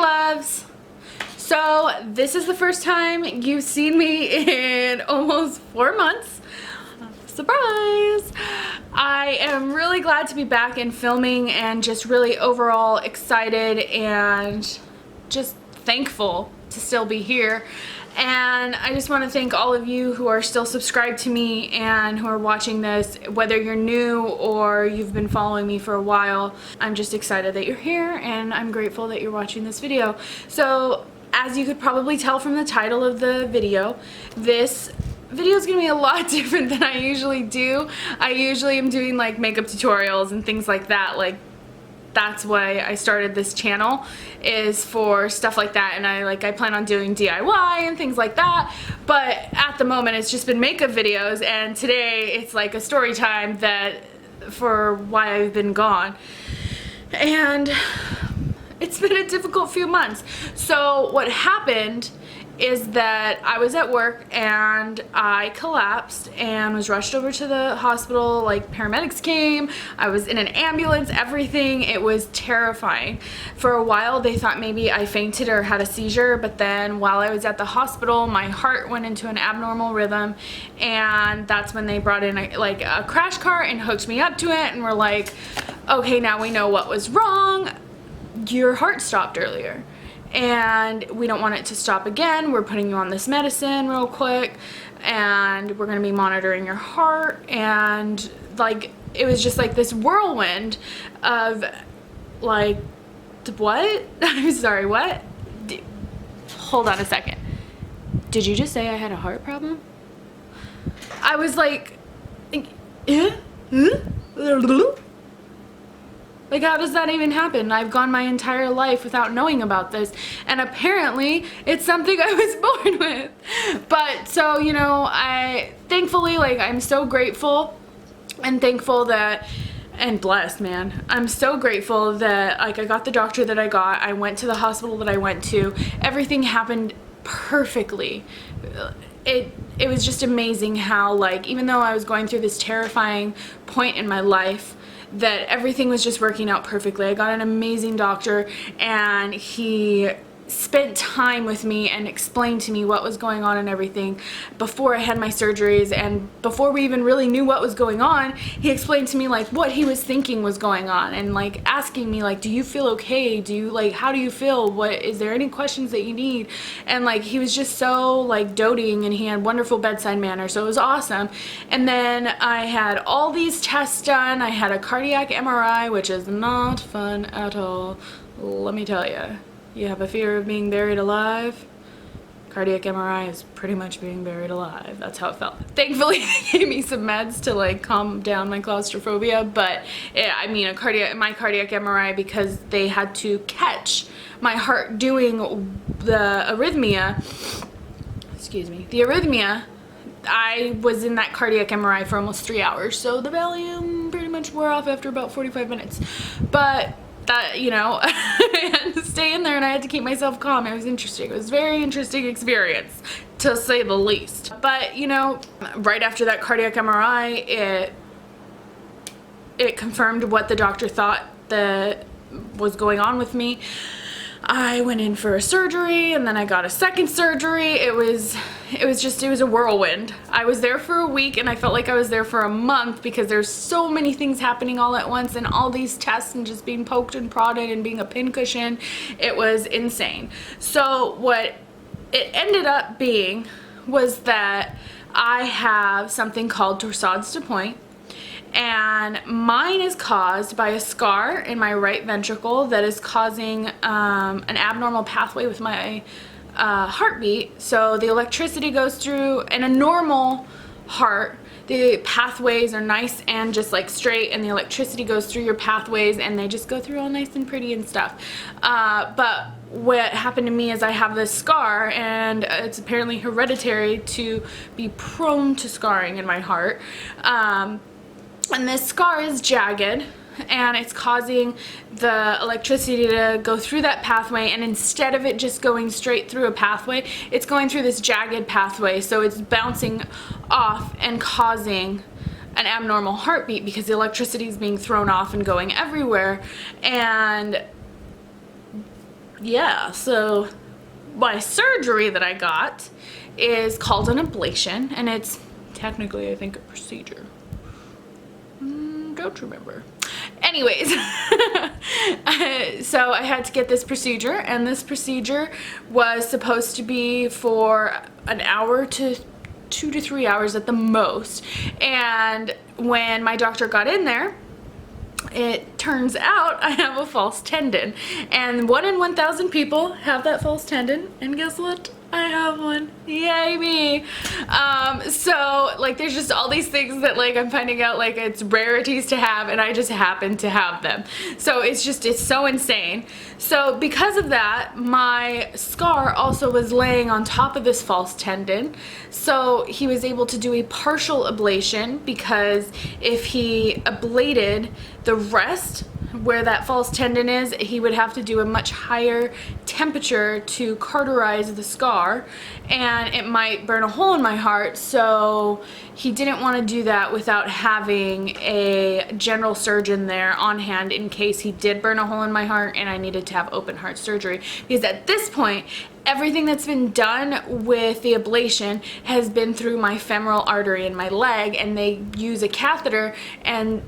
loves. So this is the first time you've seen me in almost 4 months. Surprise! I am really glad to be back in filming and just really overall excited and just thankful to still be here. And I just want to thank all of you who are still subscribed to me and who are watching this, whether you're new or you've been following me for a while. I'm just excited that you're here and I'm grateful that you're watching this video. So as you could probably tell from the title of the video, this video is gonna be a lot different than I usually do. I usually am doing like makeup tutorials and things like that. Like, that's why I started this channel, is for stuff like that, and I plan on doing DIY and things like that. But at the moment it's just been makeup videos, and today it's like a story time that for why I've been gone. And it's been a difficult few months. So what happened is that I was at work and I collapsed and was rushed over to the hospital. Like, paramedics came, I was in an ambulance, everything. It was terrifying. For a while they thought maybe I fainted or had a seizure, but then while I was at the hospital my heart went into an abnormal rhythm, and that's when they brought in a crash cart and hooked me up to it and were like, okay, now we know what was wrong. Your heart stopped earlier and we don't want it to stop again. We're putting you on this medicine real quick and we're gonna be monitoring your heart. And like, it was just like this whirlwind of like, what? I'm sorry, what? Hold on a second. Did you just say I had a heart problem? I was like, like, how does that even happen? I've gone my entire life without knowing about this, and apparently it's something I was born with. But so, you know, thankfully, like, I'm so grateful and thankful that, and blessed, man. I'm so grateful that, like, I got the doctor that I got. I went to the hospital that I went to. Everything happened perfectly. It was just amazing how, like, even though I was going through this terrifying point in my life, that everything was just working out perfectly. I got an amazing doctor and he spent time with me and explained to me what was going on and everything before I had my surgeries, and before we even really knew what was going on, he explained to me like what he was thinking was going on, and like asking me like, do you feel okay? Do you, like, how do you feel? What, is there any questions that you need? And like, he was just so like doting, and he had wonderful bedside manner, so it was awesome. And then I had all these tests done. I had a cardiac MRI, which is not fun at all, let me tell you. You have a fear of being buried alive? Cardiac MRI is pretty much being buried alive. That's how it felt. Thankfully, they gave me some meds to like calm down my claustrophobia, but I mean, my cardiac MRI, because they had to catch my heart doing the arrhythmia, excuse me, the arrhythmia, I was in that cardiac MRI for almost 3 hours, so the Valium pretty much wore off after about 45 minutes. But that, you know, I had to stay in there and I had to keep myself calm. It was interesting. It was a very interesting experience, to say the least. But, you know, right after that cardiac MRI, it confirmed what the doctor thought that was going on with me. I went in for a surgery, and then I got a second surgery. It was a whirlwind. I was there for a week and I felt like I was there for a month, because there's so many things happening all at once, and all these tests, and just being poked and prodded and being a pincushion. It was insane. So what it ended up being was that I have something called torsades de pointe, and mine is caused by a scar in my right ventricle that is causing an abnormal pathway with my heartbeat. So the electricity goes through. In a normal heart, the pathways are nice and just like straight, and the electricity goes through your pathways and they just go through all nice and pretty and stuff. But what happened to me is I have this scar, and it's apparently hereditary to be prone to scarring in my heart. And this scar is jagged, and it's causing the electricity to go through that pathway, and instead of it just going straight through a pathway, it's going through this jagged pathway, so it's bouncing off and causing an abnormal heartbeat, because the electricity is being thrown off and going everywhere. And yeah, so my surgery that I got is called an ablation, and it's technically, I think, a procedure. Don't remember. Anyways, so I had to get this procedure, and this procedure was supposed to be for an hour to 2 to 3 hours at the most. And when my doctor got in there, it turns out I have a false tendon, and 1 in 1,000 people have that false tendon, and guess what? I have one. Yay me. So like there's just all these things that like I'm finding out like it's rarities to have, and I just happen to have them. So it's so insane. So because of that, my scar also was laying on top of this false tendon. So he was able to do a partial ablation, because if he ablated the rest where that false tendon is, he would have to do a much higher temperature to cauterize the scar, and it might burn a hole in my heart. So he didn't want to do that without having a general surgeon there on hand in case he did burn a hole in my heart and I needed to have open heart surgery, because at this point everything that's been done with the ablation has been through my femoral artery in my leg, and they use a catheter and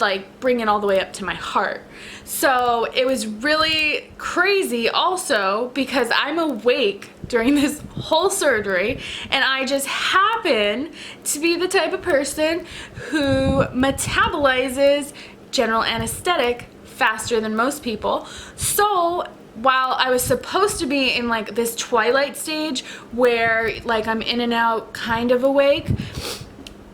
like bring it all the way up to my heart. So it was really crazy also because I'm awake during this whole surgery, and I just happen to be the type of person who metabolizes general anesthetic faster than most people. So while I was supposed to be in like this twilight stage where like I'm in and out kind of awake,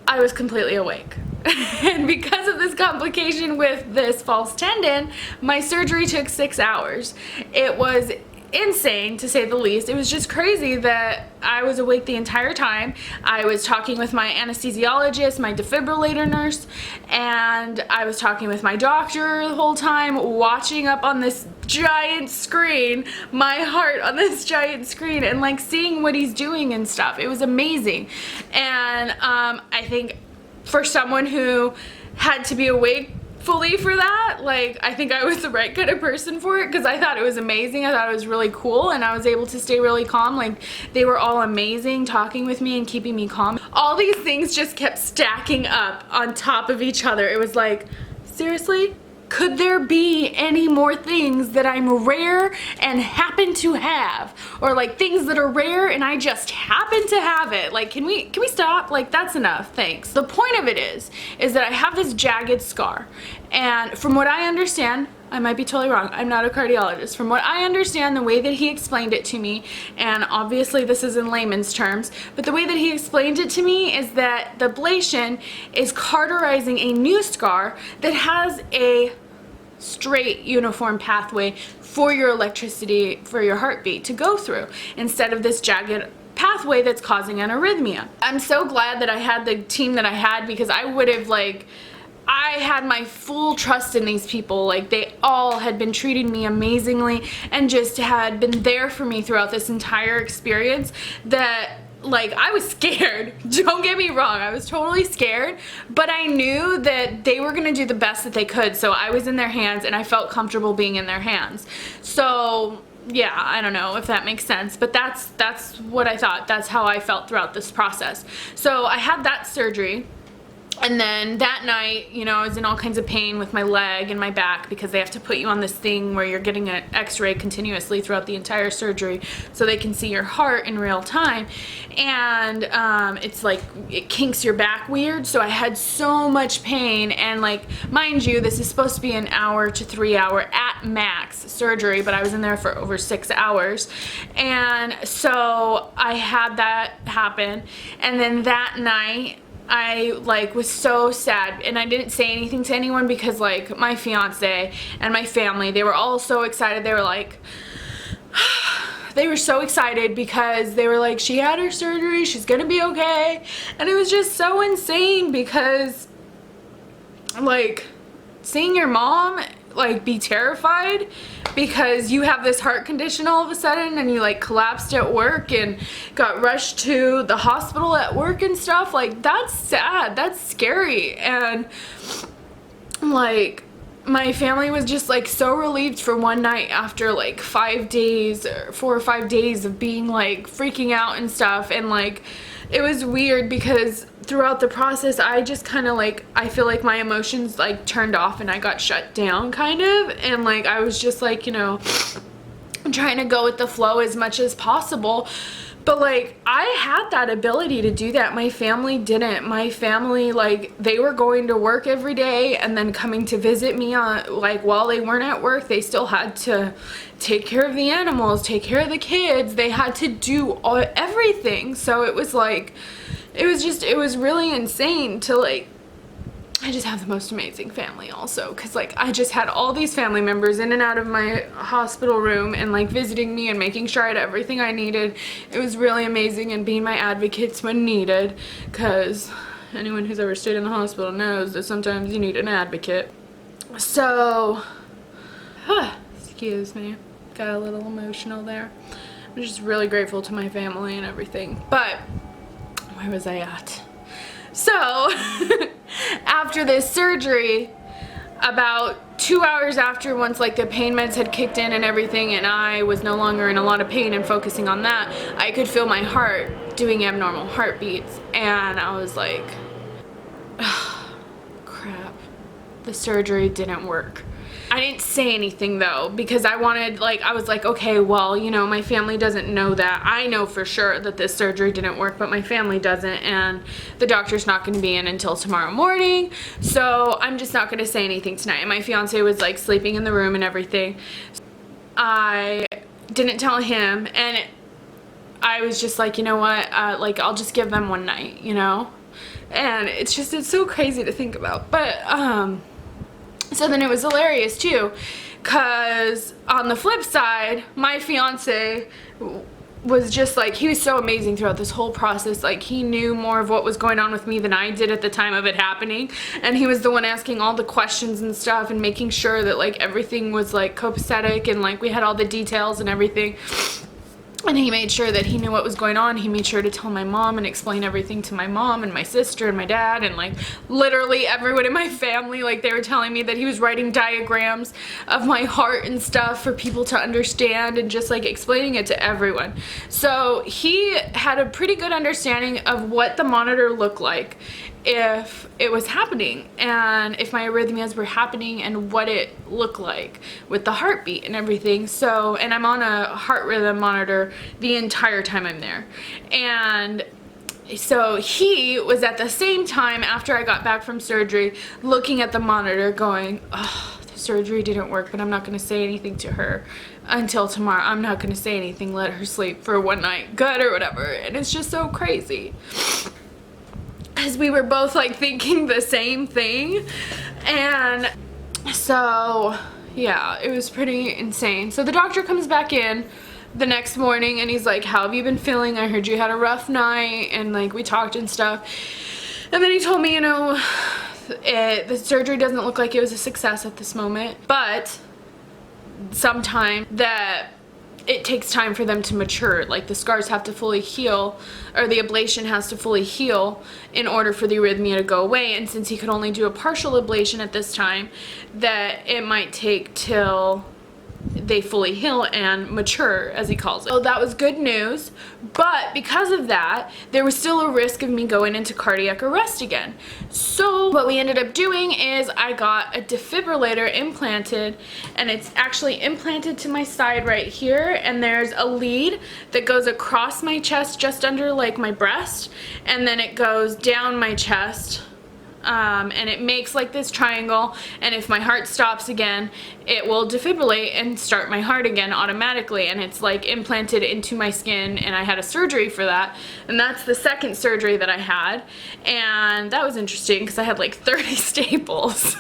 I was completely awake. And because of this complication with this false tendon, my surgery took 6 hours. It was insane, to say the least. It was just crazy that I was awake the entire time. I was talking with my anesthesiologist, my defibrillator nurse, and I was talking with my doctor the whole time, watching up on this giant screen, my heart on this giant screen, and like seeing what he's doing and stuff. It was amazing. And I think for someone who had to be awake fully for that, like I think I was the right kind of person for it, because I thought it was amazing. I thought it was really cool, and I was able to stay really calm. Like they were all amazing talking with me and keeping me calm. All these things just kept stacking up on top of each other. It was like, seriously? Could there be any more things that I'm rare and happen to have? Or like things that are rare and I just happen to have it? Like, can we stop? Like, that's enough, thanks. The point of it is that I have this jagged scar. And from what I understand, I might be totally wrong, I'm not a cardiologist. From what I understand, the way that he explained it to me, and obviously this is in layman's terms, but the way that he explained it to me is that the ablation is cauterizing a new scar that has a straight uniform pathway for your electricity, for your heartbeat to go through, instead of this jagged pathway that's causing an arrhythmia. I'm so glad that I had the team that I had, because I would have I had my full trust in these people. Like they all had been treating me amazingly and just had been there for me throughout this entire experience, that like I was scared. Don't get me wrong, I was totally scared, but I knew that they were gonna do the best that they could. So I was in their hands and I felt comfortable being in their hands. So yeah, I don't know if that makes sense, but that's what I thought. That's how I felt throughout this process. So I had that surgery. And then that night, you know, I was in all kinds of pain with my leg and my back, because they have to put you on this thing where you're getting an x-ray continuously throughout the entire surgery so they can see your heart in real time. And it's like, it kinks your back weird. So I had so much pain, and like, mind you, this is supposed to be an hour to 3 hour at max surgery, but I was in there for over 6 hours. And so I had that happen. And then that night, I like was so sad, and I didn't say anything to anyone because like my fiance and my family, they were all so excited. They were like, they were so excited because they were like, she had her surgery, she's gonna be okay. And it was just so insane, because like seeing your mom like be terrified because you have this heart condition all of a sudden, and you like collapsed at work and got rushed to the hospital at work and stuff, like that's sad, that's scary. And like my family was just like so relieved for one night after like 5 days or 4 or 5 days of being like freaking out and stuff. And like it was weird because throughout the process I just kind of like, I feel like my emotions like turned off and I got shut down kind of, and like I was just like, you know, trying to go with the flow as much as possible. But like I had that ability to do that. My family didn't. My family, like, they were going to work every day and then coming to visit me on, like, while they weren't at work, they still had to take care of the animals, take care of the kids. They had to do everything. So it was like, it was really insane to like, I just have the most amazing family also, because like I just had all these family members in and out of my hospital room and like visiting me and making sure I had everything I needed. It was really amazing, and being my advocates when needed, because anyone who's ever stayed in the hospital knows that sometimes you need an advocate. So, excuse me, got a little emotional there. I'm just really grateful to my family and everything. But where was I at? So after this surgery, about 2 hours after, once like the pain meds had kicked in and everything and I was no longer in a lot of pain and focusing on that, I could feel my heart doing abnormal heartbeats, and I was like, oh, crap, the surgery didn't work. I didn't say anything though, because I wanted, like, I was like, okay, well, you know, my family doesn't know that. I know for sure that this surgery didn't work, but my family doesn't, and the doctor's not going to be in until tomorrow morning, so I'm just not going to say anything tonight. And my fiance was like sleeping in the room and everything. I didn't tell him, and I was just like, you know what, like, I'll just give them one night, you know? And it's so crazy to think about. But so then it was hilarious too, because on the flip side, my fiance was just like, he was so amazing throughout this whole process. Like, he knew more of what was going on with me than I did at the time of it happening, and he was the one asking all the questions and stuff and making sure that like everything was like copacetic and like we had all the details and everything. And he made sure that he knew what was going on. He made sure to tell my mom and explain everything to my mom and my sister and my dad and like literally everyone in my family. Like, they were telling me that he was writing diagrams of my heart and stuff for people to understand, and just like explaining it to everyone. So he had a pretty good understanding of what the monitor looked like if it was happening, and if my arrhythmias were happening, and what it looked like with the heartbeat and everything. So, and I'm on a heart rhythm monitor the entire time I'm there. And so he was at the same time, after I got back from surgery, looking at the monitor going, oh, the surgery didn't work, but I'm not going to say anything to her until tomorrow. I'm not going to say anything, let her sleep for one night, good, or whatever. And it's just so crazy, as we were both like thinking the same thing. And so yeah, it was pretty insane. So the doctor comes back in the next morning and he's like, how have you been feeling? I heard you had a rough night, and like we talked and stuff. And then he told me, you know, the surgery doesn't look like it was a success at this moment, but sometimes that it takes time for them to mature. Like, the scars have to fully heal, or the ablation has to fully heal in order for the arrhythmia to go away. And since he could only do a partial ablation at this time, that it might take till they fully heal and mature, as he calls it. So that was good news, but because of that, there was still a risk of me going into cardiac arrest again. So what we ended up doing is I got a defibrillator implanted, and it's actually implanted to my side right here, and there's a lead that goes across my chest just under like my breast, and then it goes down my chest. And it makes like this triangle, and if my heart stops again, it will defibrillate and start my heart again automatically. And it's like implanted into my skin, and I had a surgery for that, and that's the second surgery that I had. And that was interesting because I had like 30 staples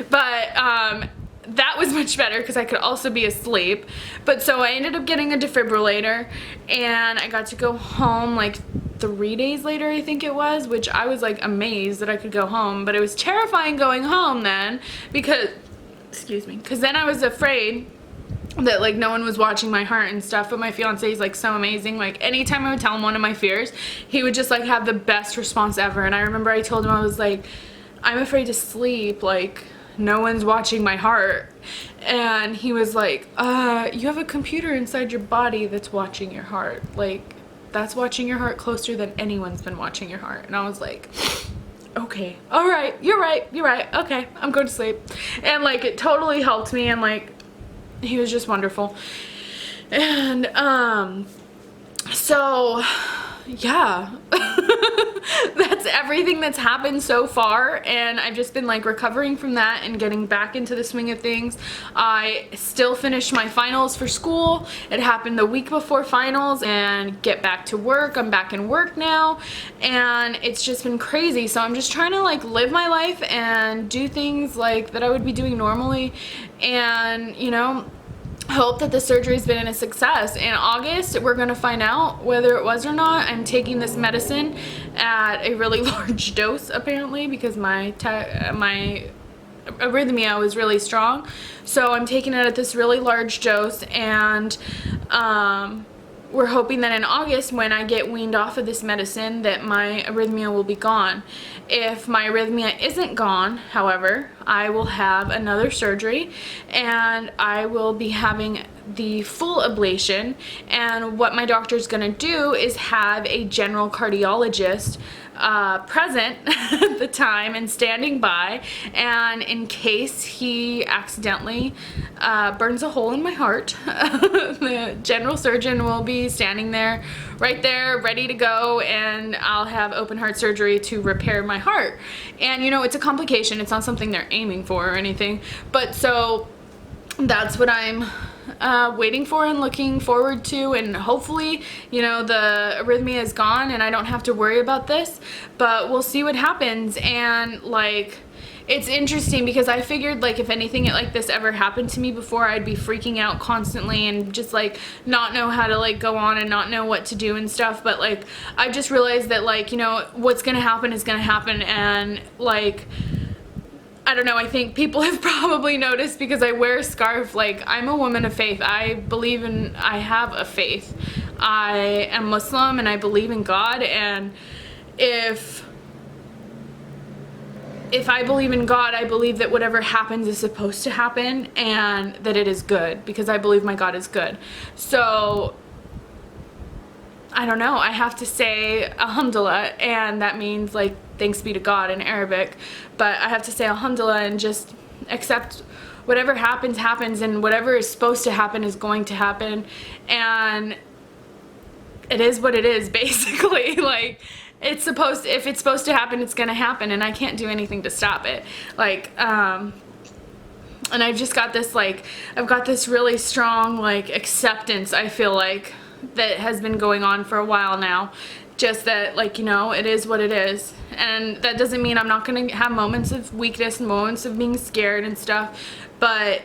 but that was much better because I could also be asleep. But so I ended up getting a defibrillator, and I got to go home like 3 days later, I think it was, which I was like amazed that I could go home. But it was terrifying going home then, because, excuse me, because then I was afraid that like no one was watching my heart and stuff. But my fiance is like so amazing. Like, anytime I would tell him one of my fears, he would just like have the best response ever. And I remember I told him, I was like, I'm afraid to sleep, like, no one's watching my heart. And he was like, you have a computer inside your body that's watching your heart. Like, that's watching your heart closer than anyone's been watching your heart. And I was like, okay, all right, you're right, okay, I'm going to sleep. And like, it totally helped me, and like, he was just wonderful. And so yeah, that's everything that's happened so far, and I've just been like recovering from that and getting back into the swing of things. I still finished my finals for school. It happened the week before finals, and get back to work. I'm back in work now, and it's just been crazy. So I'm just trying to like live my life and do things like that I would be doing normally, and you know, hope that the surgery's been a success. In August, we're gonna find out whether it was or not. I'm taking this medicine at a really large dose, apparently, because my arrhythmia was really strong. So I'm taking it at this really large dose, and we're hoping that in August, when I get weaned off of this medicine, that my arrhythmia will be gone. If my arrhythmia isn't gone, however, I will have another surgery, and I will be having the full ablation. And what my doctor's gonna do is have a general cardiologist present at the time and standing by, and in case he accidentally burns a hole in my heart, the general surgeon will be standing there, right there, ready to go, and I'll have open heart surgery to repair my heart. And you know, it's a complication, it's not something they're aiming for or anything, but so that's what I'm waiting for and looking forward to, and hopefully, you know, the arrhythmia is gone and I don't have to worry about this, but we'll see what happens. And like, it's interesting because I figured like if anything like this ever happened to me before, I'd be freaking out constantly and just like not know how to like go on and not know what to do and stuff. But like, I just realized that like, you know, what's gonna happen is gonna happen. And like, I don't know, I think people have probably noticed because I wear a scarf. Like, I'm a woman of faith. I have a faith. I am Muslim and I believe in God, and if I believe in God, I believe that whatever happens is supposed to happen, and that it is good, because I believe my God is good. So I don't know, I have to say Alhamdulillah, and that means like thanks be to God in Arabic, but I have to say Alhamdulillah and just accept whatever happens, happens, and whatever is supposed to happen is going to happen, and it is what it is, basically. Like, if it's supposed to happen, it's gonna happen, and I can't do anything to stop it. Like, and I've just got this like, I've got this really strong like acceptance, I feel like, that has been going on for a while now. Just that, like, you know, it is what it is, and that doesn't mean I'm not gonna have moments of weakness and moments of being scared and stuff, but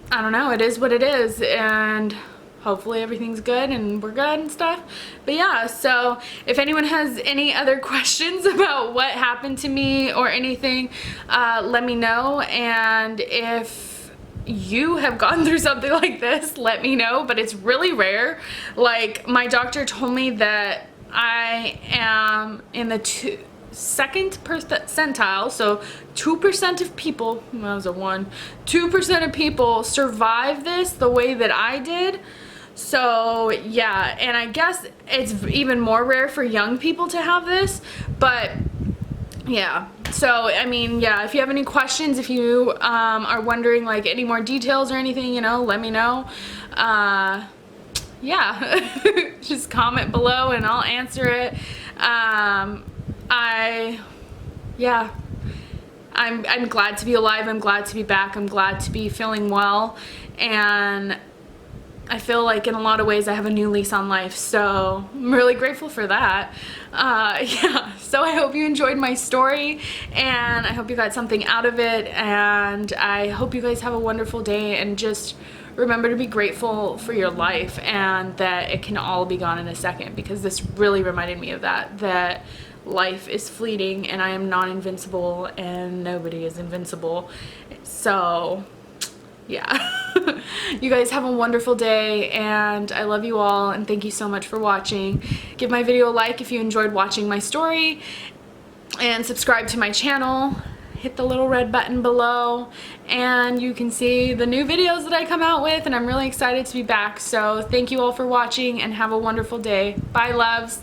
I don't know, it is what it is, and hopefully everything's good and we're good and stuff. But yeah, so if anyone has any other questions about what happened to me or anything, let me know. And if you have gone through something like this, let me know. But it's really rare. Like, my doctor told me that I am in the second percentile, so 2% of people, that was a 1, 2% of people survive this the way that I did. So yeah, and I guess it's even more rare for young people to have this, but yeah. So I mean, yeah, if you have any questions, if you are wondering like any more details or anything, you know, let me know. Yeah, just comment below and I'll answer it. I'm glad to be alive. I'm glad to be back. I'm glad to be feeling well, and I feel like in a lot of ways I have a new lease on life, so I'm really grateful for that. Yeah, so I hope you enjoyed my story, and I hope you got something out of it, and I hope you guys have a wonderful day, and just remember to be grateful for your life, and that it can all be gone in a second, because this really reminded me of that life is fleeting, and I am not invincible, and nobody is invincible. So yeah. You guys have a wonderful day, and I love you all, and thank you so much for watching. Give my video a like if you enjoyed watching my story, and subscribe to my channel. hit the little red button below and you can see the new videos that I come out with, and I'm really excited to be back. So thank you all for watching and have a wonderful day. Bye, loves.